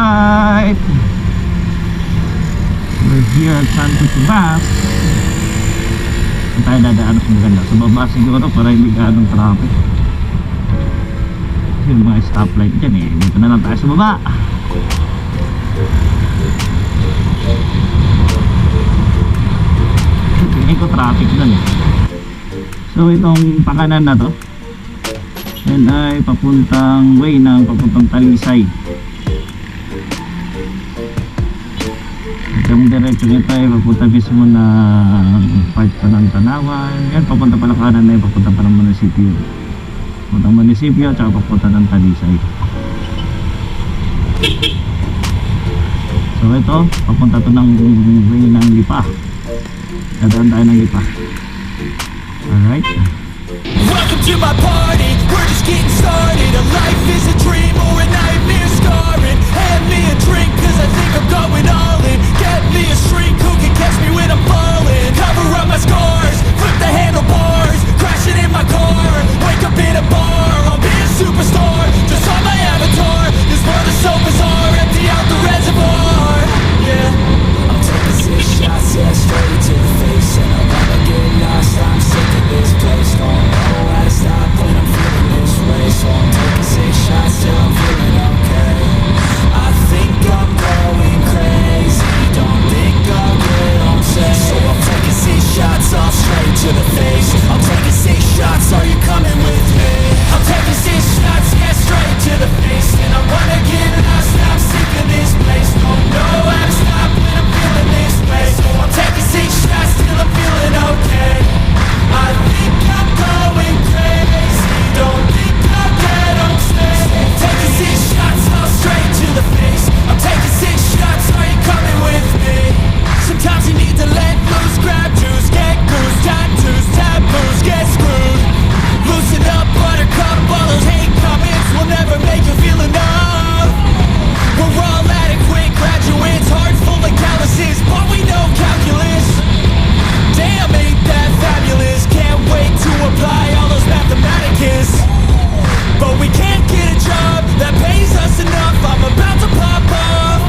Alright, we're here at Santos Bus. Saan tayo dadaan sa maganda? Sa baba siguro para hindi ganong traffic. Kasi yung mga stoplight dyan eh. Dito na lang tayo sa baba. Tingin ko traffic doon eh. So itong pakanan na to, yan ay papuntang way ng papuntang Talisay. Itong diretso nito ay papunta mismo na part pa ng Tanawan. Yan papunta pa lang kanan na yun, papunta pa ng munisipyo. Papuntang munisipyo at saka papunta ng Talisay. So ito, papunta to ng way ng Lipa. Dadaan tayo ng Lipa. Alright. Welcome to my party, we're just getting started. A life is a dream or a nightmare scarring. Hand me a drink cause I think I'm going all in. Get me a shrink who can catch me when I'm falling. Cover up my scars, flip the handlebars. Crashing in my car, wake up in a bar. I'll be a superstar, just on my avatar. This world is so bizarre, empty out the reservoir. Yeah, I'm taking 6 shots, yeah, straight to the face. And I wanna get lost, I'm sick of this place. Don't know how to stop when I'm feeling this way. So I'm taking 6 shots till I'm feeling okay. I think I'm going crazy, don't think I'll get on safe. So I'm taking 6 shots all straight to the face. I'm taking 6 shots, are you coming with me? I'm taking 6 shots, yeah, straight to the face. And I wanna get lost, I'm sick of this place. Don't know how to stop when I'm feeling this way. So I'm taking 6 shots till I'm feeling okay. I think I'm going crazy, don't think I'll get on stage. Taking 6 shots all straight to the face. I'm taking 6 shots, are you coming with me? Sometimes you need to let loose, grab juice, get goose, tattoos, taboos, get screwed. Loosen up, buttercup, all those hate comments will never make you feel enough. We're all adequate graduates, heart full of calluses, but we know calculus. Damn, ain't that fabulous? Can't wait to apply all those mathematicus. But we can't get a job that pays us enough. I'm about to pop off.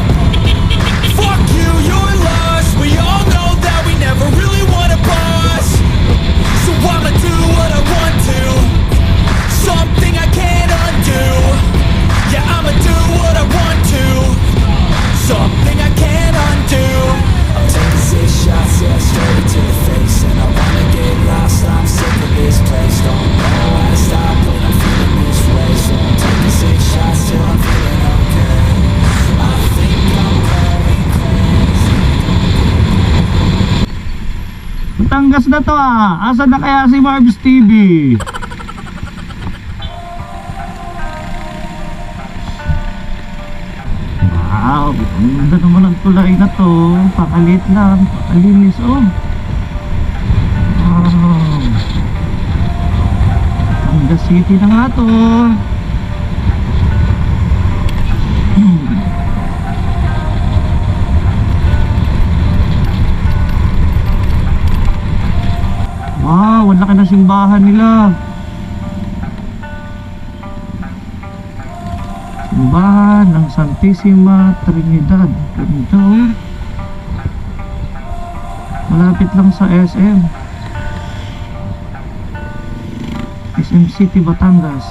Fuck you, you're lost. We all know that we never really want a boss. So I'ma do what I want to, something I can't undo. Yeah, I'ma do what I want to, something I can't undo. I'm taking 6 shots, yeah, straight to the face. And I wanna get lost, I'm sick of this place. Don't know how to stop when I'm feeling this way. So I'm taking 6 shots till I'm feeling okay. I think I'm going crazy. Batangas na to ah. Asan na kaya si Marbs TV? Wow, ang ganda naman ang tulay na to. Pakalit lang, pakalinis oh. Wow, Batangas City na nga to. Wow, ang laki na simbahan nila. Simbahan ng Santissima Trinidad. Ganda oh. Malapit lang sa SM City, Batangas.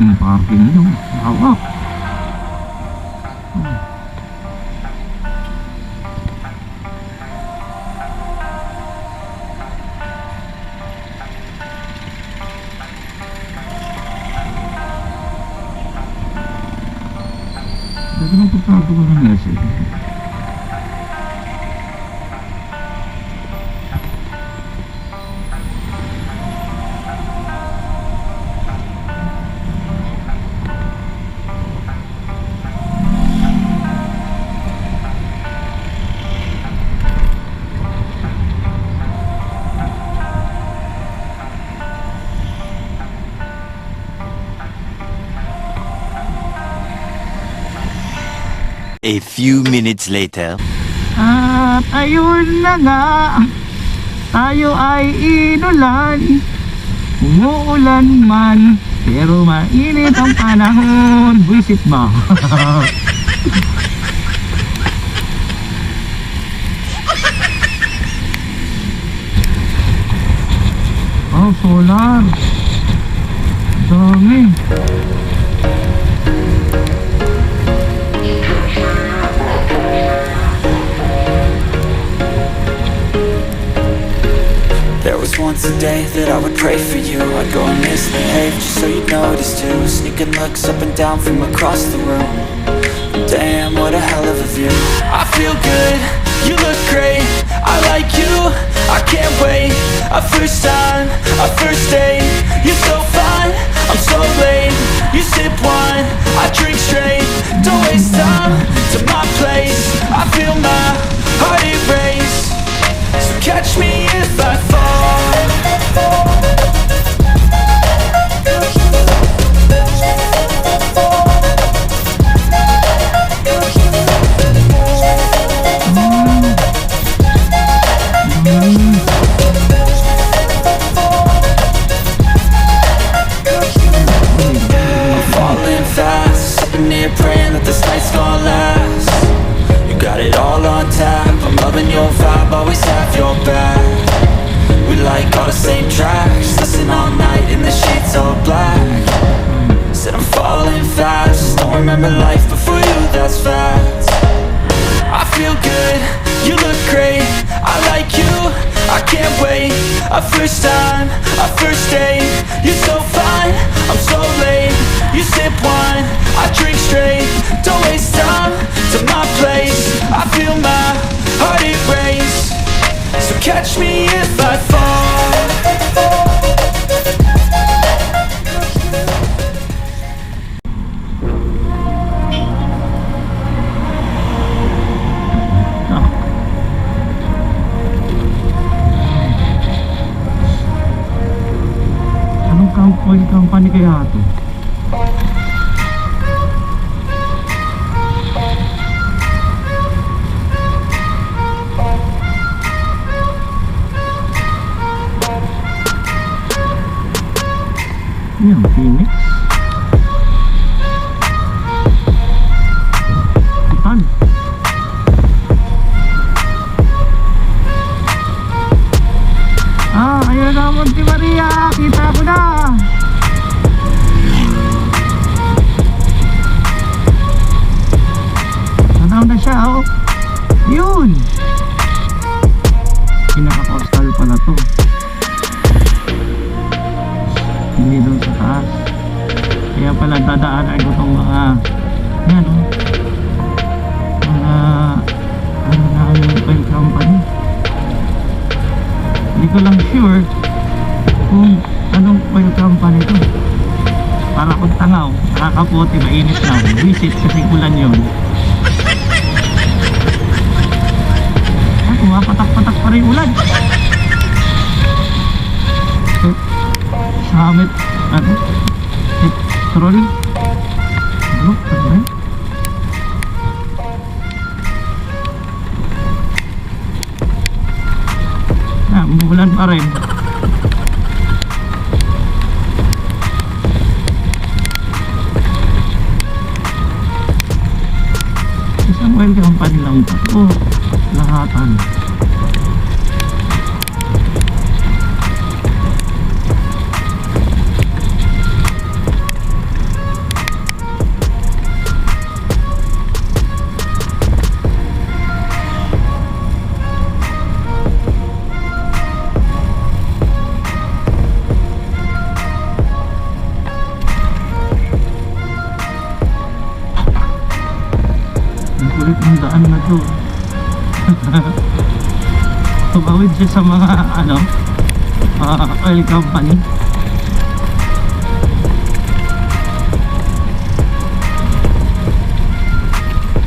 Ang parking nyo, hawak. Dito nang pagkagawa ng SM. A few minutes later. At ayun na nga, tayo ay inulan, umuulan man, Pero mainit ang panahon. Visit ba? Oh, solar. Dami. There was once a day that I would pray for you. I'd go and misbehave just so you'd notice too. Sneaking looks up and down from across the room. Damn, what a hell of a view. I feel good, you look great, I like you, I can't wait. A first time, a first date. You're so fine, I'm so late. You sip wine, I drink straight. Don't waste time to my place. I feel my heart erase. So catch me if I fall. I'm falling fast, sitting here praying that this night's gonna last. You got it all on tap, I'm loving your vibe, always have your back. We like all the same tracks, listen all night in the sheets all black. Said I'm falling fast, don't remember life before you, that's fact. I feel good, you look great, I like you, I can't wait. A first time, a first date. You're so fine, I'm so late. You sip wine, I drink straight. Don't waste time to my place. I feel my heart erase. So catch me if I fall. Oil company kaya ito? Yan, Phoenix. Titan. Ayun na, Monte Maria. Kita ko na. Tanaw na siya, oh. Yun. Pinaka-coastal pala to. Hindi doon sa taas. Kaya pala dadaanan ko itong mga yan, oh. Mga ano na yung oil company. Hindi ko lang sure kung anong oil company to. Para kung tangaw, nakakaputi, mainit lang. Visit kasi kulan yun. Ay, pumapatak-patak pa rin ulan. Summit, ano? Petroleum. Ano? Ano ba yun? Umulan pa rin. Isang oil company lang ito. Oh, lahatan. Kulit ng daan na to. Tumawid siya sa mga ano, oil company.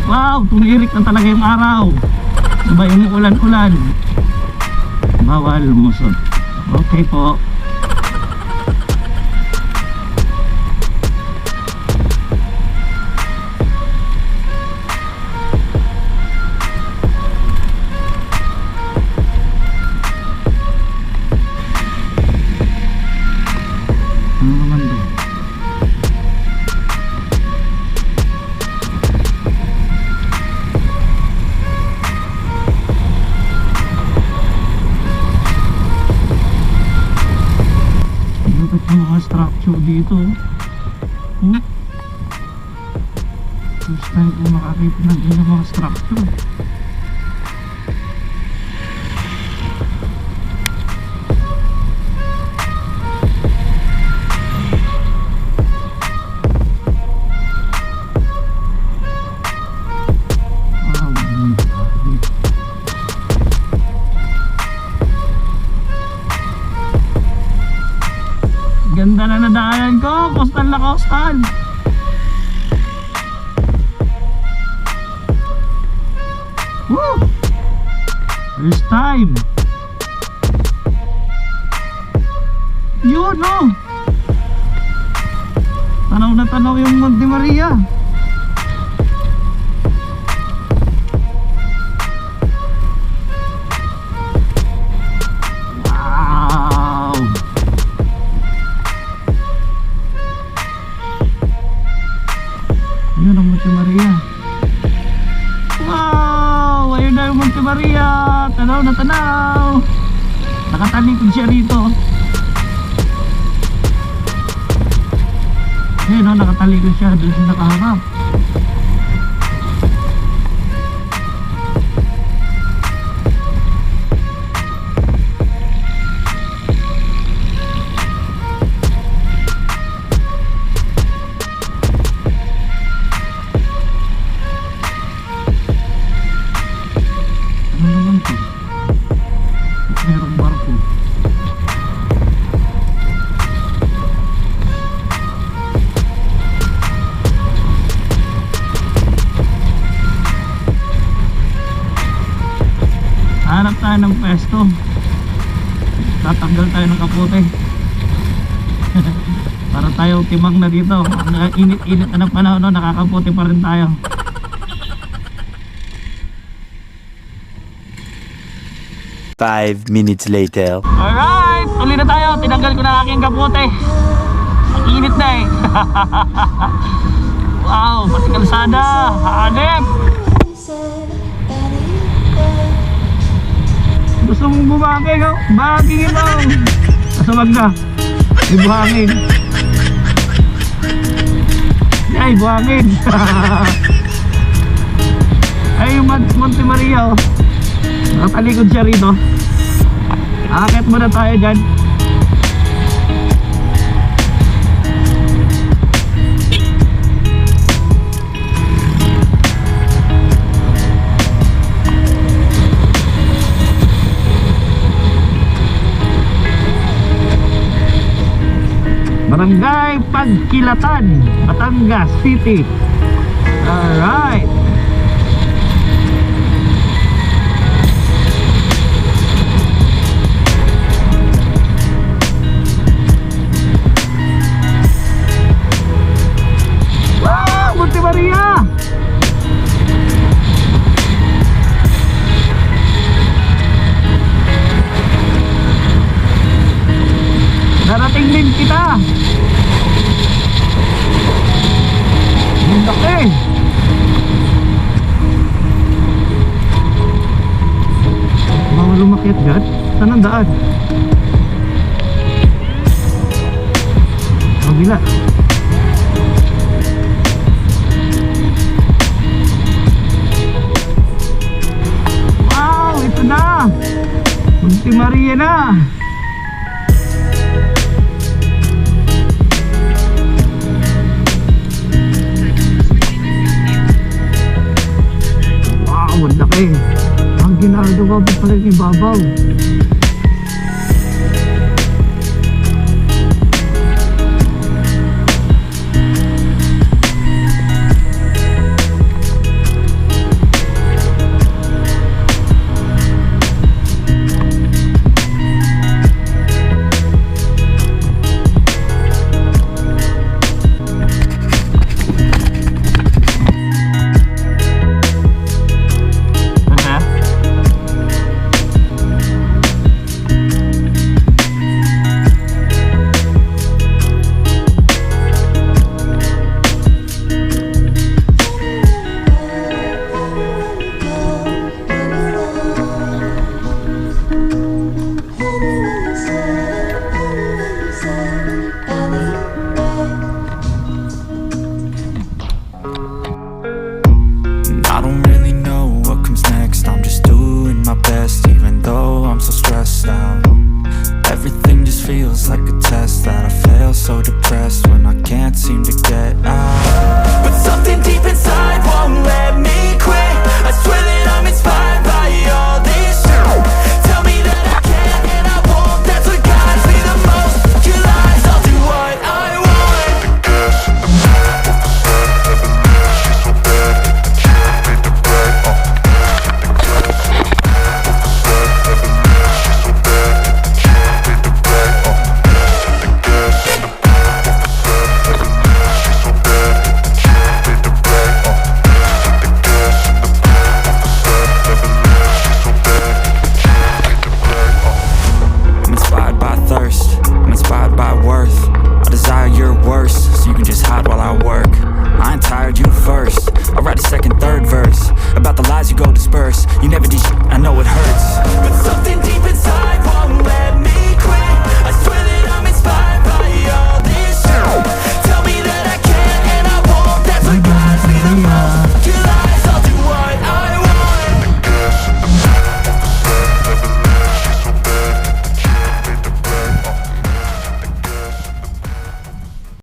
Wow, tumirik na talaga yung araw. Diba yung ulan-ulan. Bawal lumusot. Okay po. Ano naman doon? mga structure dito. Hmm? First time ko makakita ng ganyan mga structure. Ganda na nadaanan ko, coastal na coastal. Woo! First time. Yun oh. Tanaw na tanaw yung Monte Maria. Ayun ang Monte Maria. Wow! Ayun na yung Monte Maria. Tanaw na tanaw. Nakatalikod siya rito. Ayun o, nakatalikod siya. Doon siya nakaharap. Merong barko. Hanap tayo ng pwesto. Tatanggal tayo ng kapote. Para tayo timang na dito. Init-init na ng panahon, no? Nakakapote pa rin tayo. Five minutes later. Alright, uli na tayo. Tinanggal ko na aking kapote. Ang init na eh. Wow, pati kalsada. Hanep. Gusto mong bumangin, no? Bangin ito. Kasabag na. May buhangin. Ay, buhangin. Ay, yung Monte Maria, oh. Nakatalikod siya rito. Akit muna tayo dyan. Barangay Pagkilatan, Batangas City. Alright. Monte Maria. Narating din kita. Ang laki. Mga lumakit dyan. Saan ang daan? Kabila. Ito na, Monte Maria na. Wow, ang laki. Ang ginagawa pa pala yung ibabaw. depressed when